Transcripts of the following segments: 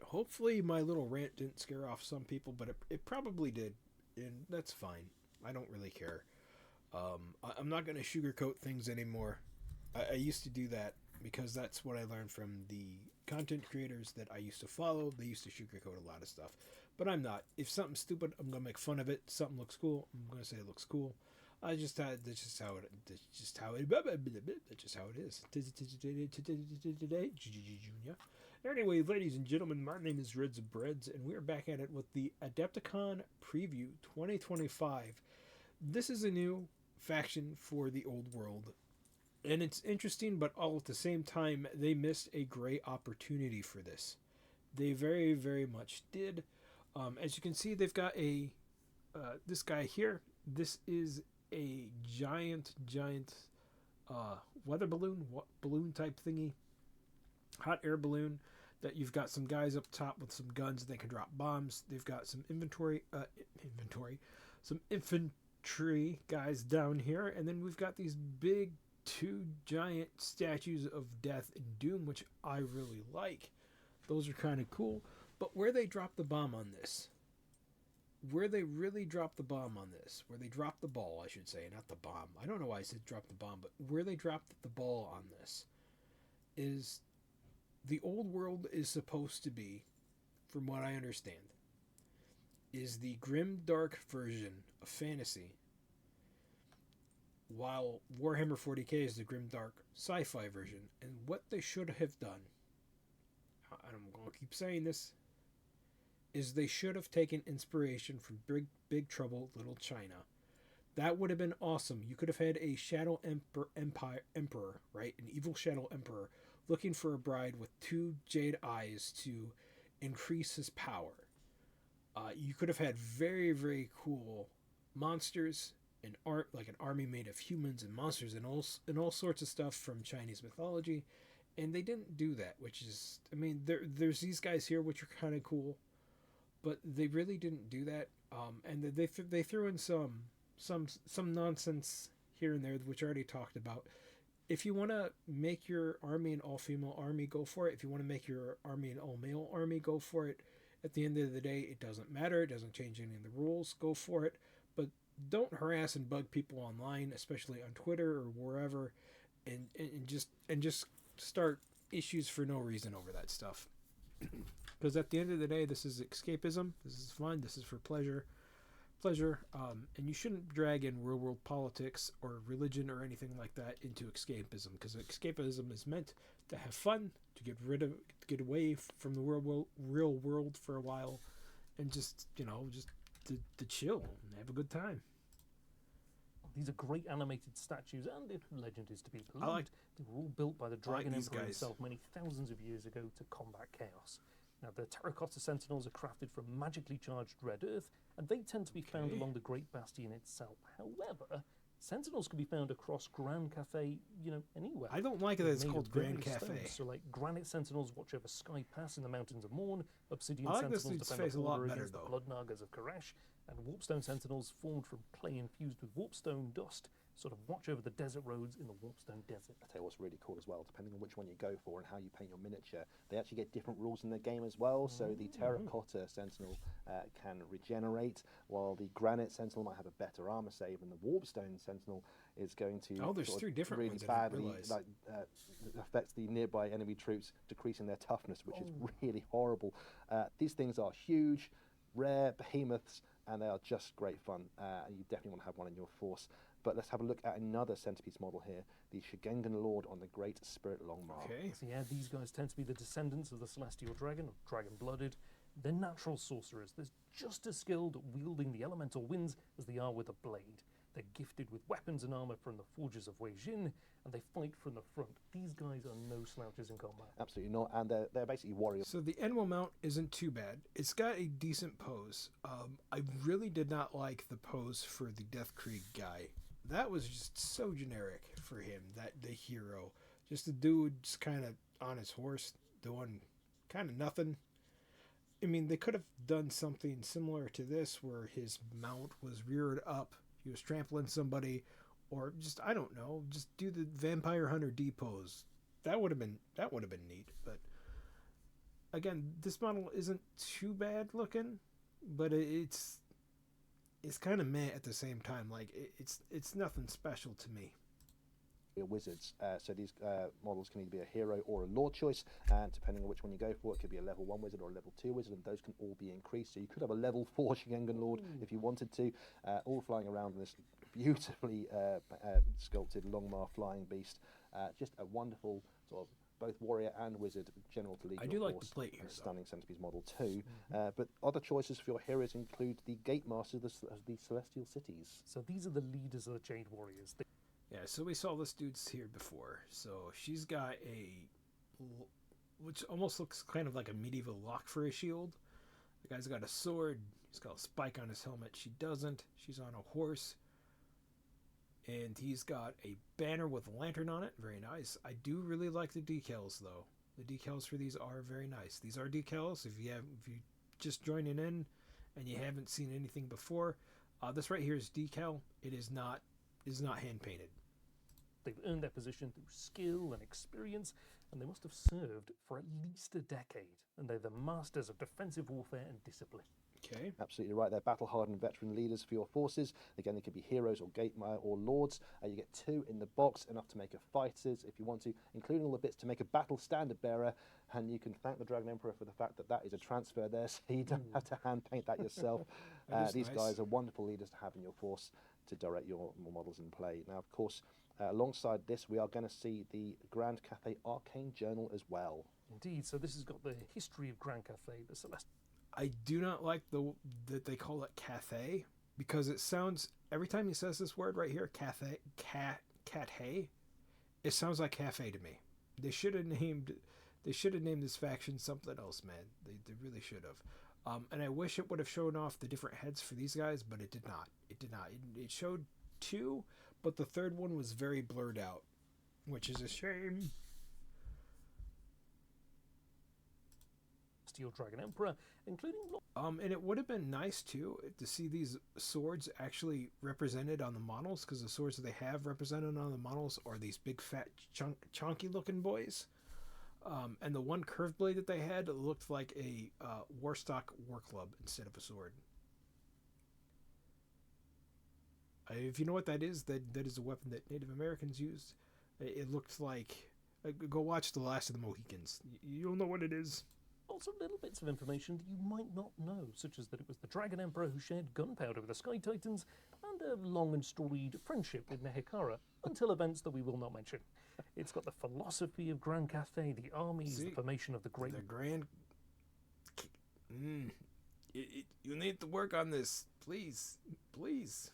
Hopefully my little rant didn't scare off some people, but it probably did, and that's fine. I don't really care. I'm not going to sugarcoat things anymore. I used to do that because that's what I learned from the content creators that I used to follow. They used to sugarcoat a lot of stuff, but I'm not. If something's stupid, I'm gonna make fun of it. Something looks cool, I'm gonna say it looks cool. That's just how it. That's just how it. That's just how it is. Today, Junior. Anyway, ladies and gentlemen, my name is Reds of Breads, and we're back at it with the AdeptiCon preview 2025. This is a new faction for the old world, and it's interesting, but all at the same time, they missed a great opportunity for this. They very, very much did. As you can see, they've got a this guy here. This is a giant weather balloon type thingy, hot air balloon. That you've got some guys up top with some guns. They can drop bombs. They've got some some infantry guys down here, and then we've got these big two giant statues of death and doom, which I really like. Those are kind of cool. But where they drop the bomb on this, where they really drop the bomb on this, where they drop the ball, I should say, not the bomb. I don't know why I said drop the bomb, but where they dropped the ball on this is the old world is supposed to be, from what I understand, is the grim dark version of fantasy, while Warhammer 40k is the grim dark sci-fi version. And what they should have done, and I'm going to keep saying this, is they should have taken inspiration from Big Trouble Little China. That would have been awesome. You could have had a shadow emperor, right? An evil shadow emperor looking for a bride with two jade eyes to increase his power. You could have had very, very cool monsters and art, like an army made of humans and monsters and all sorts of stuff from Chinese mythology. And they didn't do that, which is, I mean, there's these guys here, which are kind of cool, but they really didn't do that. And they threw in some nonsense here and there, which I already talked about. If you want to make your army an all-female army, go for it. If you want to make your army an all-male army, go for it. At the end of the day, it doesn't matter. It doesn't change any of the rules. Go for it. But don't harass and bug people online, especially on Twitter or wherever, and just start issues for no reason over that stuff. Because at the end of the day, this is escapism. This is fun. This is for pleasure. And you shouldn't drag in real world politics or religion or anything like that into escapism, because escapism is meant to have fun, to get away from the real world for a while, and just to chill and have a good time. These are great animated statues, and if legend is to be believed, they were all built by the Dragon Emperor himself many thousands of years ago to combat chaos. Now, the terracotta sentinels are crafted from magically charged red earth, and they tend to be found along the Great Bastion itself. However, sentinels can be found across Grand Cathay, anywhere. I don't like that it's called Grand Cathay. So, like, granite sentinels watch over Sky Pass in the mountains of Morn, obsidian sentinels defend the border against the blood nagas of Koresh, and warpstone sentinels formed from clay infused with warpstone dust sort of watch over the desert roads in the Warpstone Desert. I tell you what's really cool as well, depending on which one you go for and how you paint your miniature, they actually get different rules in the game as well. So the terracotta sentinel can regenerate, while the granite sentinel might have a better armor save, and the warpstone sentinel is going to there's three different really ones badly affects the nearby enemy troops, decreasing their toughness, which is really horrible. These things are huge, rare behemoths, and they are just great fun. You definitely want to have one in your force. But let's have a look at another centerpiece model here, the Shigengan Lord on the Great Spirit Longmarch. Okay. So yeah, these guys tend to be the descendants of the Celestial Dragon, or Dragon-blooded. They're natural sorcerers. They're just as skilled at wielding the elemental winds as they are with a blade. They're gifted with weapons and armor from the forges of Wei Jin, and they fight from the front. These guys are no slouches in combat. Absolutely not, and they're basically warriors. So the Enwell mount isn't too bad. It's got a decent pose. I really did not like the pose for the Death Creed guy. That was just so generic for him, the hero. Just a dude just kind of on his horse doing kind of nothing. I mean, they could have done something similar to this where his mount was reared up, he was trampling somebody, or just, I don't know, just do the Vampire Hunter D pose. That would have been neat, but again, this model isn't too bad looking, but it's kind of meh at the same time. Like it's nothing special to me. Wizards, so these models can either be a hero or a lord choice, and depending on which one you go for, it could be a level 1 wizard or a level 2 wizard, and those can all be increased. So you could have a level 4 Shigengan lord if you wanted to, all flying around in this beautifully sculpted Longmar flying beast. Just a wonderful sort of both warrior and wizard general to lead. I do like the plate here. Stunning centerpiece model too. But other choices for your heroes include the Gate Masters of the Celestial Cities. So these are the leaders of the Jade Warriors. Yeah, so we saw this dude's here before. So she's got which almost looks kind of like a medieval lock for a shield. The guy's got a sword. He's got a spike on his helmet. She doesn't. She's on a horse. And he's got a banner with a lantern on it. Very nice. I do really like the decals, though. The decals for these are very nice. These are decals. If you just joining in and you haven't seen anything before, this right here is decal. It is not hand painted. They've earned their position through skill and experience, and they must have served for at least a decade. And they're the masters of defensive warfare and discipline. Okay. Absolutely right. They're battle-hardened veteran leaders for your forces. Again, they could be heroes or or lords. You get 2 in the box, enough to make a fighters if you want to, including all the bits to make a battle standard bearer. And you can thank the Dragon Emperor for the fact that that is a transfer there, so you don't have to hand paint that yourself. These nice. guys are wonderful leaders to have in your force to direct your models in play. Now, of course, alongside this, we are going to see the Grand Cathay Arcane Journal as well. Indeed. So this has got the history of Grand Cathay, the Celestial. I do not like that they call it Cathay, because it sounds, every time he says this word right here, Cathay, Cathay, it sounds like cafe to me. They should have named this faction something else, man. They really should have. And I wish it would have shown off the different heads for these guys, but it did not. It did not. It showed 2, but the third one was very blurred out, which is a shame. Steel Dragon Emperor, including. And it would have been nice too to see these swords actually represented on the models, because the swords that they have represented on the models are these big fat chunky looking boys. And the one curved blade that they had looked like a Warstock war club instead of a sword. If you know what that is a weapon that Native Americans used. It looked like. Go watch The Last of the Mohicans. You'll know what it is. Also, little bits of information that you might not know, such as that it was the Dragon Emperor who shared gunpowder with the Sky Titans, and a long and storied friendship with Nehekara, until events that we will not mention. It's got the philosophy of Grand Cathay, the armies, the formation of the Great... The Grand... You need to work on this, please. Please.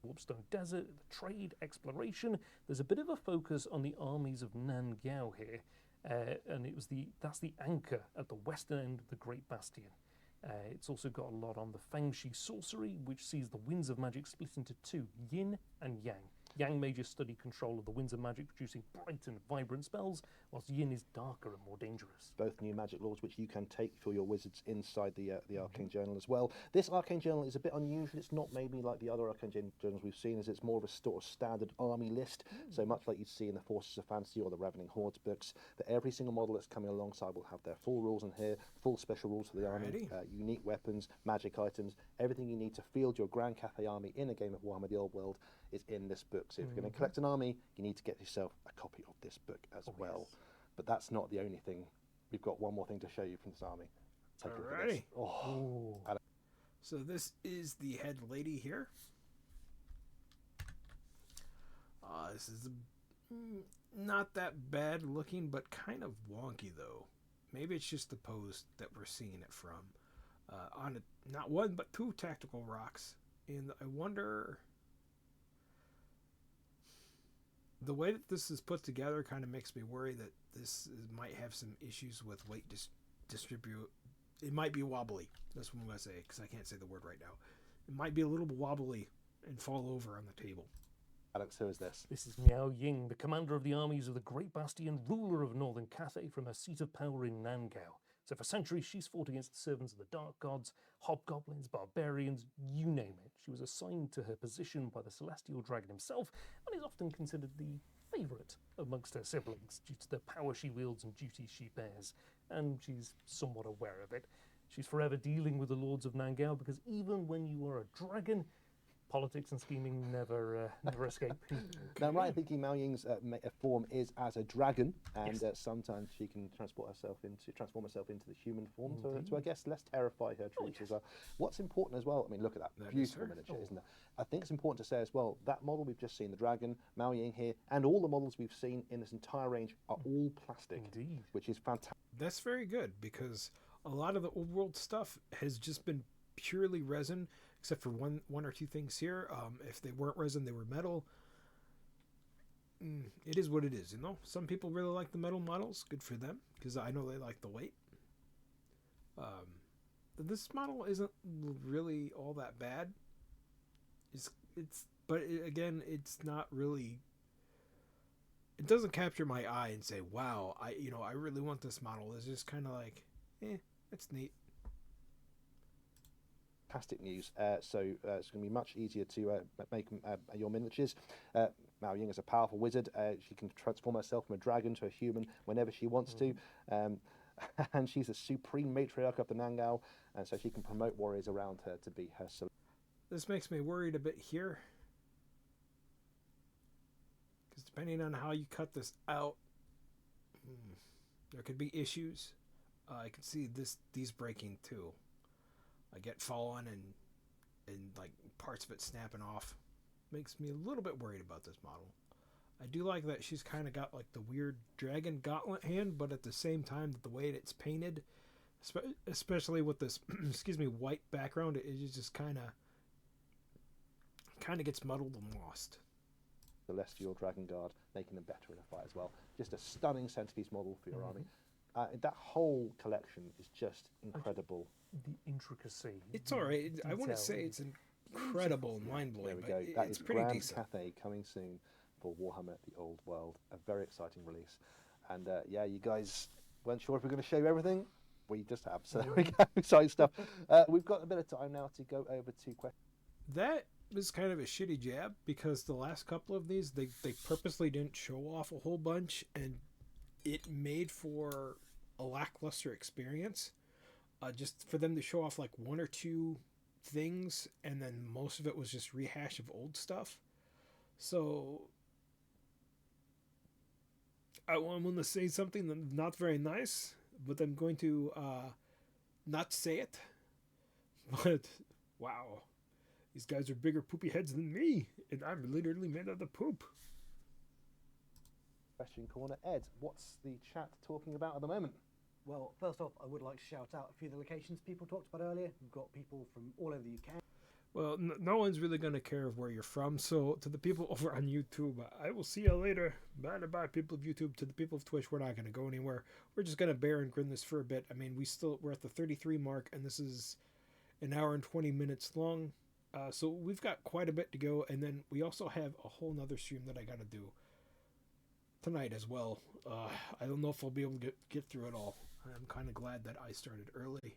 Warpstone Desert, the trade, exploration. There's a bit of a focus on the armies of Nangao here. And that's the anchor at the western end of the Great Bastion. It's also got a lot on the Fengshi sorcery, which sees the winds of magic split into 2, yin and yang. Yang may just study control of the winds of magic, producing bright and vibrant spells, whilst yin is darker and more dangerous. Both new magic lords, which you can take for your wizards inside the Arcane Journal as well. This Arcane Journal is a bit unusual. It's not maybe like the other Arcane Journals we've seen, as it's more of a sort of standard army list. So much like you'd see in the Forces of Fantasy or the Ravening Hordes books, that every single model that's coming alongside will have their full rules in here, full special rules for the army, unique weapons, magic items, everything you need to field your Grand Cathay army in a game of Warhammer the Old World is in this book. So if you're going to collect an army, you need to get yourself a copy of this book as well. Yes. But that's not the only thing. We've got one more thing to show you from this army. Alrighty. Oh. So this is the head lady here. This is not that bad looking, but kind of wonky though. Maybe it's just the pose that we're seeing it from. On not 1 but 2 tactical rocks. And I wonder... The way that this is put together kind of makes me worry that this might have some issues with weight distribute. It might be wobbly. That's what I'm going to say, because I can't say the word right now. It might be a little wobbly and fall over on the table. Alex, who is this? This is Miao Ying, the commander of the armies of the Great Bastion, ruler of northern Cathay from her seat of power in Nangao. So for centuries, she's fought against the servants of the Dark Gods, hobgoblins, barbarians, you name it. She was assigned to her position by the Celestial Dragon himself, and is often considered the favourite amongst her siblings due to the power she wields and duties she bears, and she's somewhat aware of it. She's forever dealing with the Lords of Nangao because even when you are a dragon, politics and scheming never escape. Now, I'm right in thinking Mao Ying's form is as a dragon, and Yes. Sometimes she can transform herself into the human form to I guess, less terrify her troops as well. What's important as well, I mean, look at that beautiful miniature, isn't it? I think it's important to say as well, that model we've just seen, the dragon, Mao Ying here, and all the models we've seen in this entire range are all plastic, Indeed. which is fantastic. That's very good, because a lot of the old world stuff has just been purely resin, except for one or two things here. If they weren't resin, they were metal. It is what it is, you know. Some people really like the metal models. Good for them, because I know they like the weight. This model isn't really all that bad. Again, it's not really. It doesn't capture my eye and say, "Wow, I really want this model." It's just kind of like, it's neat. Fantastic news. So it's going to be much easier to make your miniatures. Mao Ying is a powerful wizard. She can transform herself from a dragon to a human whenever she wants to. And she's a supreme matriarch of the Nangao, and so she can promote warriors around her to be her. This makes me worried a bit here, because depending on how you cut this out, there could be issues. I can see these breaking too. I get fallen and like parts of it snapping off. Makes me a little bit worried about this model. I do like that she's kind of got like the weird dragon gauntlet hand, but at the same time, the way it's painted, especially with this white background, it just kind of gets muddled and lost. Celestial Dragon Guard, making them better in a fight as well. Just a stunning centerpiece model for your army. That whole collection is just incredible. The intricacy. It's all right. I want to say it's incredible and mind-blowing. There we go. That it's is pretty Grand decent. Cathay coming soon for Warhammer The Old World. A very exciting release. And yeah, you guys weren't sure if we're going to show you everything. We just have. So there we go. Exciting stuff. We've got a bit of time now to go over to questions. That was kind of a shitty jab, because the last couple of these, they purposely didn't show off a whole bunch, and it made for a lackluster experience. Just for them to show off like one or two things, and then most of it was just rehash of old stuff. So I'm going to say something that's not very nice, but I'm going to not say it. But wow, these guys are bigger poopy heads than me, and I'm literally made out of poop. Question corner. Ed, what's the chat talking about at the moment? Well, first off, I would like to shout out a few of the locations people talked about earlier. We've got people from all over the UK. Well, no one's really going to care of where you're from. So to the people over on YouTube, I will see you later. Bye, people of YouTube. To the people of Twitch, we're not going to go anywhere. We're just going to bear and grin this for a bit. I mean, we're at the 33 mark, and this is an hour and 20 minutes long. So we've got quite a bit to go. And then we also have a whole nother stream that I got to do tonight as well. I don't know if I'll be able to get through it all. I'm kind of glad that I started early.